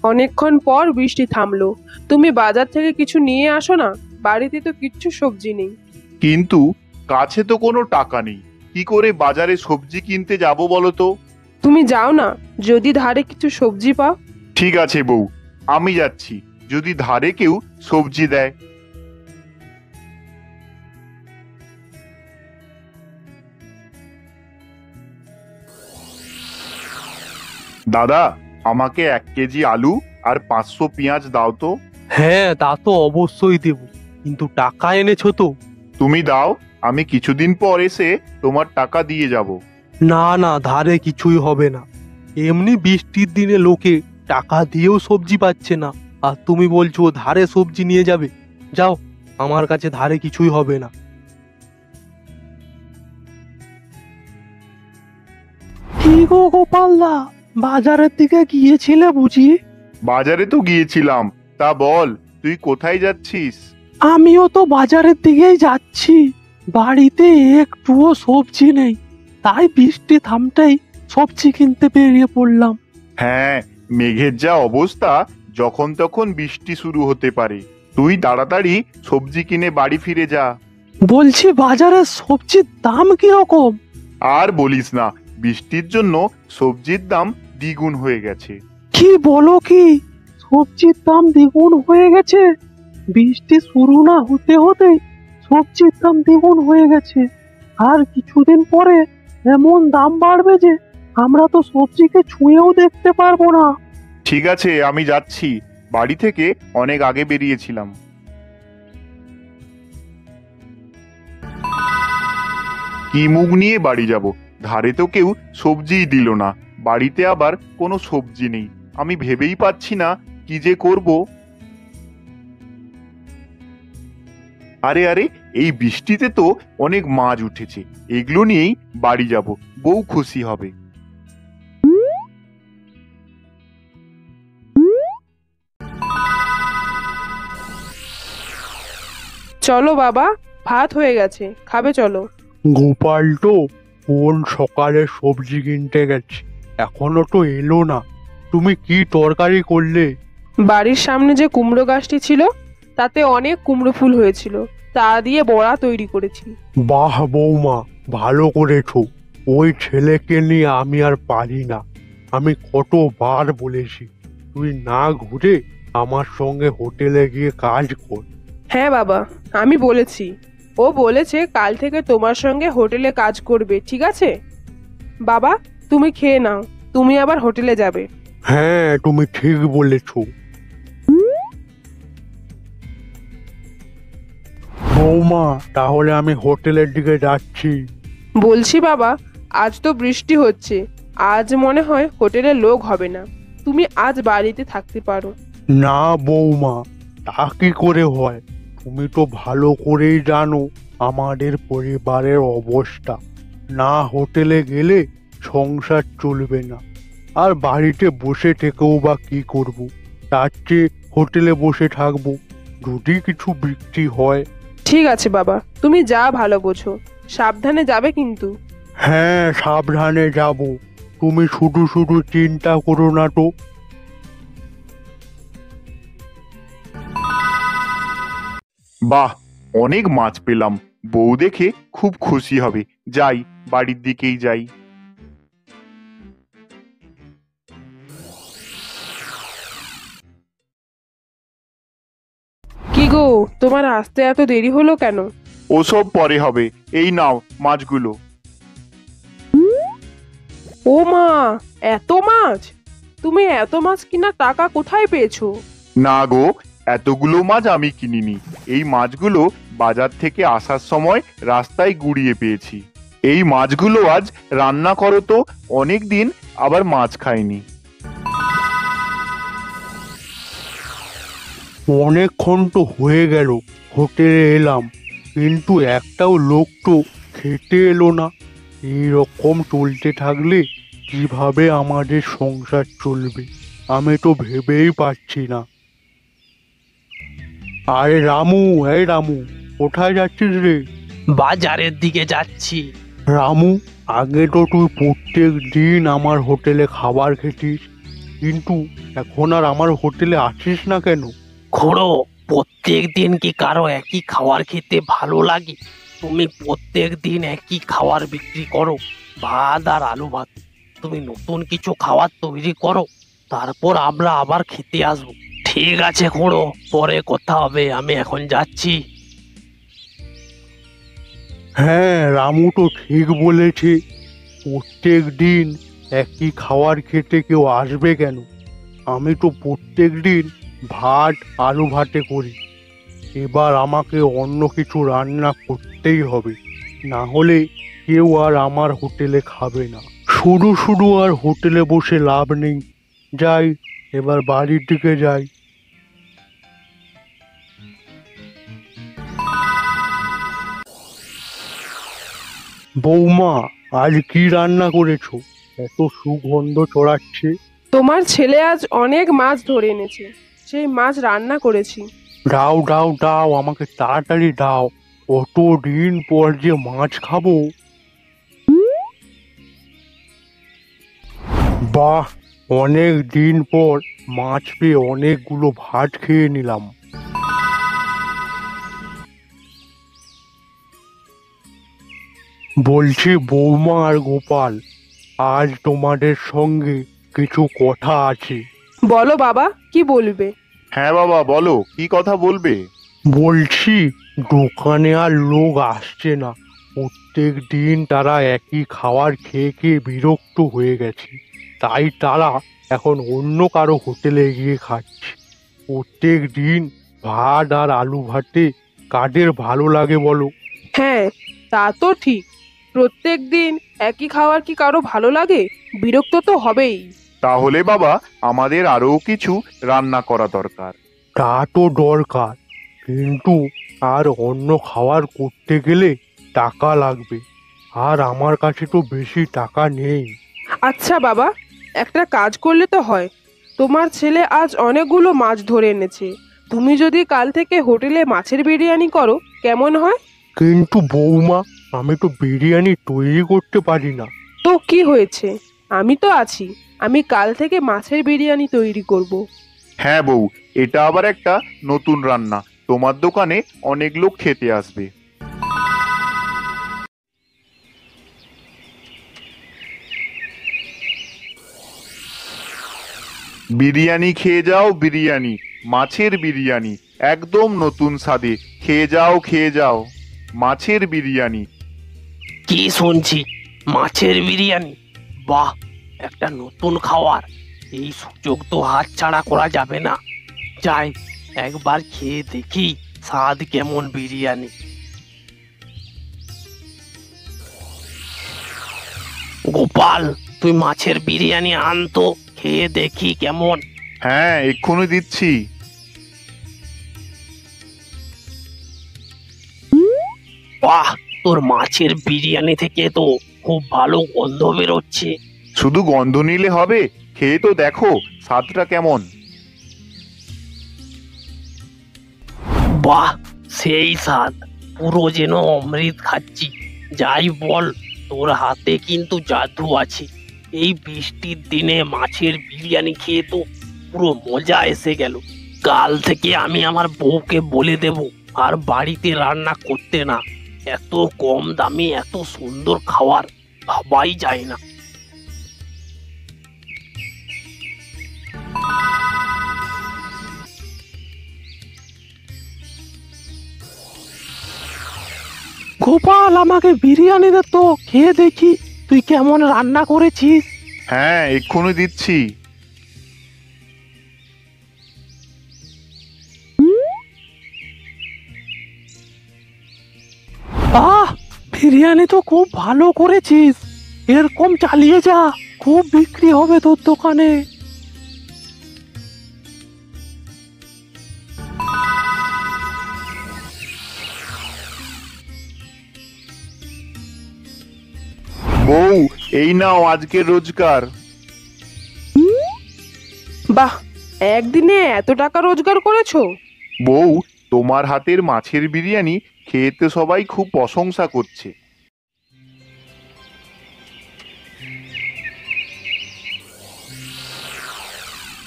অনেকক্ষণ পর বৃষ্টি থামলো। তুমি বাজার থেকে কিছু নিয়ে আসো না, বাড়িতে তো কিচ্ছু সবজি নেই। কিন্তু কাছে তো কোনো টাকা নেই, কি করে বাজারে সবজি কিনতে যাব বলো তো? তুমি যাও না, যদি ধারে কিছু সবজি পাও। ঠিক আছে বউ, আমি যাচ্ছি, যদি ধারে কেউ সবজি দেয়। দাদা, আমাকে 1 কেজি আলু আর 500 পেঁয়াজ দাও তো। হ্যাঁ, তা তো অবশ্যই দেব, কিন্তু টাকা এনেছো তো? তুমি দাও, আমি কিছুদিন পর এসে তোমার টাকা দিয়ে যাব। না না, ধারে কিছুই হবে না। এমনি বৃষ্টির দিনে লোকে টাকা দিয়েও সবজি পাচ্ছে না, আর তুমি বলছো ধারে সবজি নিয়ে যাবে? যাও, আমার কাছে ধারে কিছুই হবে না। কি গো গোপালদা, বাজারের দিকে গিয়েছিলে বুঝি? বাজারে তো গিয়েছিলাম, তা বল তুই কোথায় যাচ্ছিস? আমিও তো বাজারের দিকেই যাচ্ছি। বাড়িতে একটুও সবজি নেই, তাই বৃষ্টি থামতেই সবজি কিনতে বেরিয়ে পড়লাম। হ্যাঁ, মেঘের যা অবস্থা, যখন তখন বৃষ্টি শুরু হতে পারে। তুই তাড়াতাড়ি সবজি কিনে বাড়ি ফিরে যা। বলছি, বাজারে সবজির দাম কিরকম? আর বলিস না, বৃষ্টির জন্য সবজির দাম দ্বিগুণ হয়ে গেছে। কি বলো কি, সবজির দাম দ্বিগুণ হয়ে গেছে? বৃষ্টি শুরু না হতে হতেই সবজির দাম দ্বিগুণ হয়ে গেছে। আর কিছুদিন পরে এমন দাম বাড়বে যে আমরা তো সবজিকে ছুঁয়েও দেখতে পারবো না। ঠিক আছে, আমি যাচ্ছি, বাড়ি থেকে অনেক আগে বেরিয়েছিলাম। কি মুখ নিয়ে বাড়ি যাব? ধারে তো কেউ সবজিই দিল না, বাড়িতে আবার কোনো সবজি নেই। আমি ভেবেই পাচ্ছি না কি যে করব। আরে আরে, এই বৃষ্টিতে তো অনেক মাছ উঠেছে, এগুলো নিয়েই বাড়ি যাব, বউ খুশি হবে। চলো বাবা, ভাত হয়ে গেছে, খাবে চলো। গোপাল তো কোন সকালে সবজি কিনতে গেছে, এখনো তো এলো না। তুমি কি তরকারি করলে? বাড়ির সামনে যে কুমড়ো গাছটি ছিল, তাতে অনেক কুমড়ো ফুল হয়েছিল, তা দিয়ে বড়া তৈরি করেছি। বাহ বৌমা, ভালো করেছো। ওই ছেলেকে নিয়ে আমি আর পারি না। আমি কতবার বলেছি তুই না ঘুরে আমার সঙ্গে হোটেলে গিয়ে কাজ কর। হ্যাঁ বাবা, আমি বলেছি। ও বলেছে কাল থেকে তোমার সঙ্গে হোটেলে কাজ করবে, ঠিক আছে? বাবা, তুমি খেয়ে নাও, তুমি আবার হোটেলে যাবে। হ্যাঁ, তুমি ঠিক বলেছো। বৌমা, তাহলে আমি হোটেলের দিকে যাচ্ছি। বলছি বাবা, আজ তো বৃষ্টি হচ্ছে, আজ মনে হয় হোটেলে লোক হবে না। তুমি আজ বাড়িতে থাকতে পারো। না বৌমা, তা কি করে হয়? তুমি তো ভালো করেই জানো আমাদের পরিবারের অবস্থা। না হোটেলে গেলে সংসার চলবে না, আর বাড়িতে বসে থেকেও বা কি করব? তার চেয়ে হোটেলে বসে থাকবো, যদি কিছু বিক্রি হয়। ঠিক আছে বাবা, তুমি যা ভালো বোঝো, সাবধানে যাবে কিন্তু। হ্যাঁ, সাবধানে যাব। তুমি শুধু শুধু চিন্তা করো না তো। বাহ, অনেক মাছ পেলাম, বউ দেখে খুব খুশি হবে। যাই, বাড়ির দিকেই যাই। কি গো, তোমার আসতে এত দেরি হলো কেন? ওসব পরে হবে, এই নাও মাছগুলো। ও মা, এত মাছ! তুমি এত মাছ কিনা টাকা কোথায় পেয়েছো? না গো, এতগুলো মাছ আমি কিনিনি, এই মাছগুলো বাজার থেকে আসার সময় রাস্তায় গুড়িয়ে পেয়েছি। এই মাছগুলো আজ রান্না করো তো, অনেক দিন আবার মাছ খাইনি। অনেকক্ষণ তো হয়ে গেল হোটেলে এলাম, কিন্তু একটাও লোক তো খেতে এলো না। এইরকম চলতে থাকলে কিভাবে আমাদের সংসার চলবে আমি তো ভেবেই পাচ্ছি না। আরে রামু, এই রামু, কোথায় যাচ্ছিস রে? বাজারের দিকে যাচ্ছি। রামু, আগে তো তুই প্রত্যেক দিন আমার হোটেলে খাবার খেতিস, কিন্তু এখন আর আমার হোটেলে আসিস না কেন? খুড়ো, প্রত্যেক দিন কি কারো একই খাবার খেতে ভালো লাগে? তুমি প্রত্যেক দিন একই খাবার বিক্রি করো, ভাত আর আলু ভাত। তুমি নতুন কিছু খাবার তৈরি করো, তারপর আমরা আবার খেতে আসবো। ঠিক আছে খুড়ো, পরে কথা হবে, আমি এখন যাচ্ছি। হ্যাঁ, রামু তো ঠিক বলেছে। প্রত্যেক দিন একই খাবার খেতে কেউ আসবে কেন? আমি তো প্রত্যেক দিন ভাত আলু ভাতে করি। এবার আমাকে অন্য কিছু রান্না করতেই হবে, না হলে কেউ আর আমার হোটেলে খাবে না। শুধু শুধু আর হোটেলে বসে লাভ নেই। যাই, এবার বাড়ির দিকে যাই। বৌমা, আজ কি রান্না করেছো? এত সুগন্ধ ছড়াচ্ছে। তোমার ছেলে আজ অনেক মাছ ধরে এনেছে, সেই মাছ রান্না করেছি। দাও দাও দাও, আমাকে তাড়াতাড়ি দাও। কতদিন পর যে মাছ খাবো। বাহ, অনেক দিন পর মাছ পেয়ে অনেকগুলো ভাত খেয়ে নিলাম। বলছি বৌমা আর গোপাল, আজ তোমাদের সঙ্গে কিছু কথা আছে। বলো বাবা, কি বলবে? হ্যাঁ বাবা, বলো কি কথা বলবে। বলছি, দোকানে আর লোক আসছে না। প্রত্যেক দিন তারা একই খাবার খেয়ে খেয়ে বিরক্ত হয়ে গেছে। তাই তারা এখন অন্য কারো হোটেলে গিয়ে খাচ্ছে। প্রত্যেক দিন ভাত আর আলু ভাতে কাদের ভালো লাগে বলো? হ্যাঁ, তা তো ঠিক। প্রত্যেক দিন একই খাবার কি কারো ভালো লাগে? বিরক্ত তো হবেই। তাহলে বাবা, আমাদের আরও কিছু রান্না করা দরকার। তা তো দরকার, কিন্তু আর অন্য খাবার করতে গেলে টাকা লাগবে। আর আমার কাছে তো বেশি টাকা নেই। আচ্ছা বাবা, একটা কাজ করলে তো হয়। তোমার ছেলে আজ অনেকগুলো মাছ ধরে এনেছে, তুমি যদি কাল থেকে হোটেলে মাছের বিরিয়ানি করো কেমন হয়? কিন্তু বৌমা, আমি তো বিরিয়ানি তৈরি করতে পারি না। তো কি হয়েছে, আমি তো আছি। আমি কাল থেকে মাছের বিরিয়ানি তৈরি করব। হ্যাঁ বউ, এটা আবার একটা নতুন রান্না। তোমার দোকানে অনেক লোক খেতে আসবে। বিরিয়ানি খেয়ে যাও, বিরিয়ানি, মাছের বিরিয়ানি, একদম নতুন স্বাদে। খেয়ে যাও, খেয়ে যাও, মাছের বিরিয়ানি। কি শুনছি, মাছের বিরিয়ানি? বাহ, একটা নতুন খাবার। এই সুযোগ তো হাতছাড়া করা যাবে না। যাই, একবার খেয়ে দেখি স্বাদ কেমন বিরিয়ানি। গোপাল, তুই মাছের বিরিয়ানি আনতো, খেয়ে দেখি কেমন। হ্যাঁ, এক্ষুনি দিচ্ছি। বাহ, তোর মাছের বিরিয়ানি থেকে তো খুব ভালো গন্ধ বেরোচ্ছে। শুধু গন্ধ নিলে হবে, খেয়ে তো দেখো স্বাদটা কেমন। বাহ, সেই স্বাদ, পুরো যেন অমৃত খাচ্ছি। যাই বল, তোর হাতে কিন্তু জাদু আছে। এই বৃষ্টির দিনে মাছের বিরিয়ানি খেয়ে তো পুরো মজা এসে গেল। কাল থেকে আমি আমার বউকে বলে দেব আর বাড়িতে রান্না করতে না। এত কম দামে এত সুন্দর খাবার ভাবাই যায় না। গোপাল, আমাকে বিরিয়ানি দে তো, খেয়ে দেখি তুই কেমন রান্না করেছিস। হ্যাঁ, এক্ষুনি দিচ্ছি। আহ, বিরিয়ানি তো খুব ভালো করেছিস। এরকম চালিয়ে যা, খুব বিক্রি হবে তোর দোকানে। বউ, এই নাও আজকের রোজগার। বাহ, একদিনে এত টাকা রোজগার করেছো? বউ, তোমার হাতের মাছের বিরিয়ানি খেয়ে তো সবাই খুব প্রশংসা করছে।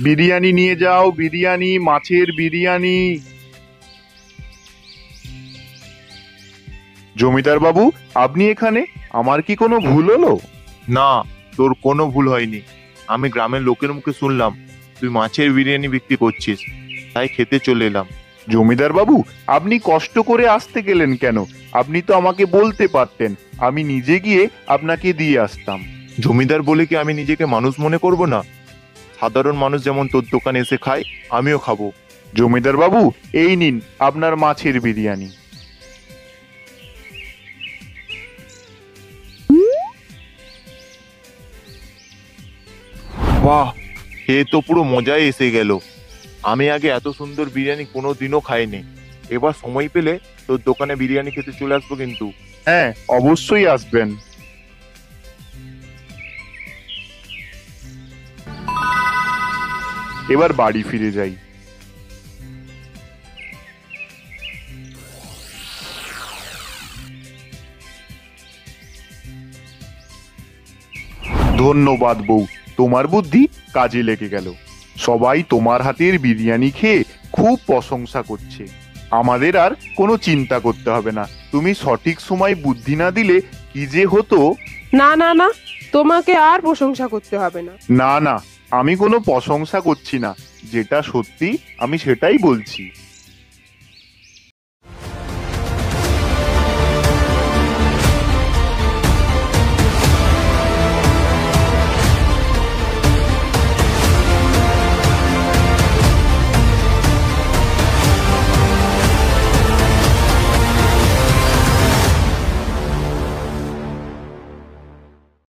বিরিয়ানি নিয়ে যাও, বিরিয়ানি, মাছের বিরিয়ানি। জমিদার বাবু, আপনি এখানে? আমার কি কোনো ভুল হলো? না, তোর কোনো ভুল হয়নি। আমি গ্রামের লোকের মুখে শুনলাম তুই মাছের বিরিয়ানি বিক্রি করছিস, তাই খেতে চলে এলাম। জমিদার বাবু, আপনি কষ্ট করে আসতে গেলেন কেন? আপনি তো আমাকে বলতে পারতেন, আমি নিজে গিয়ে আপনাকে দিয়ে আসতাম। জমিদার বলে কি আমি নিজেকে মানুষ মনে করব না? সাধারণ মানুষ যেমন তোর দোকানে এসে খায়, আমিও খাবো। জমিদার বাবু, এই নিন আপনার মাছের বিরিয়ানি। বাহ, খেয়ে তো পুরো মজাই এসে গেল। আমি আগে এত সুন্দর বিরিয়ানি কোনো দিনও খাইনি। এবার সময় পেলে তোর দোকানে বিরিয়ানি খেতে চলে আসবো কিন্তু। হ্যাঁ, অবশ্যই আসবেন। এবার বাড়ি ফিরে যাই। ধন্যবাদ বউ, তোমার বুদ্ধি কাজে লেগে গেল। সবাই তোমার হাতের বিরিয়ানি খেয়ে খুব প্রশংসা করছে। আমাদের আর কোনো চিন্তা করতে হবে না। তুমি সঠিক সময় বুদ্ধি না দিলে কি যে হতো। না না না, তোমাকে আর প্রশংসা করতে হবে না। না না, আমি কোনো প্রশংসা করছি না, যেটা সত্যি আমি সেটাই বলছি।